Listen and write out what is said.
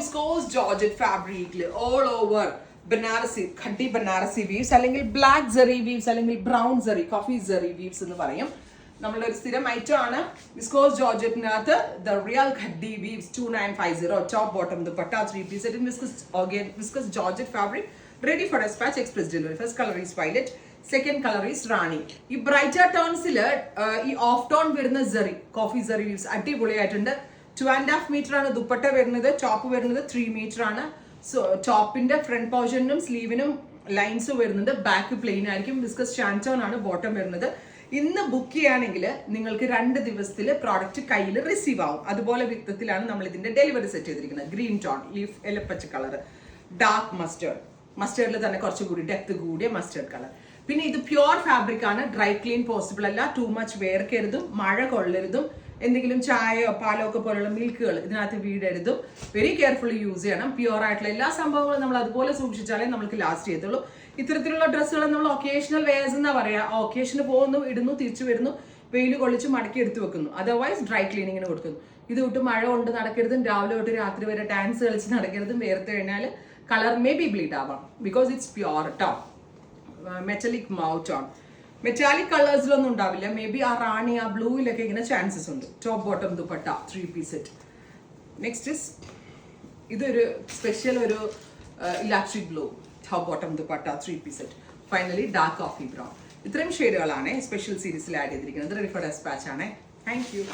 Viscous georgette ഫാബ്രിക്കിൽ all over Banarasi Khaddi Banarasi weaves അല്ലെങ്കിൽ black സെറി വീവ്സ് അല്ലെങ്കിൽ ബ്രൗൺ സെറി കോഫി സെറി വീവ്സ് എന്ന് പറയും. നമ്മളൊരു സ്ഥിരം ഐറ്റം ആണ് വിസ്കോസ് ജോർജറ്റിനകത്ത് the real khadi weaves 2950 top bottom dupatta 3 piece set in viscose georgette fabric ready for despatch express delivery. First colour is violet, second colour is Rani. ഈ ബ്രൈറ്റർ ടോൺസിൽ ഈ ഓഫ് ടോൺ വരുന്ന സെറി കോഫി സെറി വീവ്സ് അടിപൊളിയായിട്ടുണ്ട്. 2.5 മീറ്റർ ആണ് ദുപ്പട്ട വരുന്നത്, ടോപ്പ് വരുന്നത് 3 മീറ്റർ ആണ്. സോ ടോപ്പിന്റെ ഫ്രണ്ട് പോർഷനും സ്ലീവിനും ലൈൻസ് വരുന്നുണ്ട്, ബാക്ക് പ്ലെയിൻ ആയിരിക്കും. വിസ്കസ് ഷാൻറ്റോൺ ആണ് ബോട്ടം വരുന്നത്. ഇന്ന് ബുക്ക് ചെയ്യുകയാണെങ്കിൽ നിങ്ങൾക്ക് 2 ദിവസത്തിൽ പ്രോഡക്റ്റ് കയ്യിൽ റിസീവ് ആവും. അതുപോലെ വിധത്തിലാണ് നമ്മൾ ഇതിന്റെ ഡെലിവറി സെറ്റ് ചെയ്തിരിക്കുന്നത്. ഗ്രീൻ ടോൺ, ലീഫ് എലപ്പച്ച കളർ, ഡാർക്ക് മസ്റ്റേർഡിൽ തന്നെ കുറച്ചുകൂടി ഡെപ്ത് കൂടിയ മസ്റ്റേർഡ് കളർ. പിന്നെ ഇത് പ്യുവർ ഫാബ്രിക് ആണ്, ഡ്രൈ ക്ലീൻ പോസിബിൾ അല്ല, ടു മച്ച് വേർക്കരുതും മഴ കൊള്ളരുതും. എന്തെങ്കിലും ചായയോ പാലോ ഒക്കെ പോലുള്ള മിൽക്കുകൾ ഇതിനകത്ത് വീടരുതും. വെരി കെയർഫുള്ളി യൂസ് ചെയ്യണം. പ്യുവർ ആയിട്ടുള്ള എല്ലാ സംഭവങ്ങളും നമ്മൾ അതുപോലെ സൂക്ഷിച്ചാലേ നമുക്ക് ലാസ്റ്റ് ചെയ്യത്തുള്ളൂ. ഇത്തരത്തിലുള്ള ഡ്രസ്സുകൾ നമ്മൾ ഒക്കേഷണൽ വെയർസ് എന്നാ പറയാ. ഒക്കേഷന് പോകുന്നു, ഇടുന്നു, തിരിച്ചു വരുന്നു, വെയിൽ കൊള്ളിച്ച് മടക്കി എടുത്തു വെക്കുന്നു. അതർവൈസ് ഡ്രൈ ക്ലീനിങ്ങിന് കൊടുക്കുന്നു. ഇത് വിട്ട് മഴ കൊണ്ട് നടക്കരുതും, രാവിലെ തൊട്ട് രാത്രി വരെ ഡാൻസ് കളിച്ച് നടക്കരുതും. വേർത്ത് കഴിഞ്ഞാൽ കളർ മേ ബി ബ്ലീഡ് ആവാം. Because it's pure tone metallic mouth on. Metallic കളേഴ്സിലൊന്നും ഉണ്ടാവില്ല. മേ ബി ആ റാണി ആ ബ്ലൂയിലൊക്കെ ഇങ്ങനെ ചാൻസസ് ഉണ്ട്. Top bottom dupatta 3 piece set. Next is ഇതൊരു സ്പെഷ്യൽ ഒരു elastic blue top bottom dupatta 3 piece set. Finally dark coffee brown. ഇത്രയും ഷെയ്ഡുകളാണ് സ്പെഷ്യൽ സീരീസിൽ ആഡ് ചെയ്തിരിക്കുന്നത്. റെഡി ഫോർ ഡെസ്പാച്ച് ആണ്. Thank U.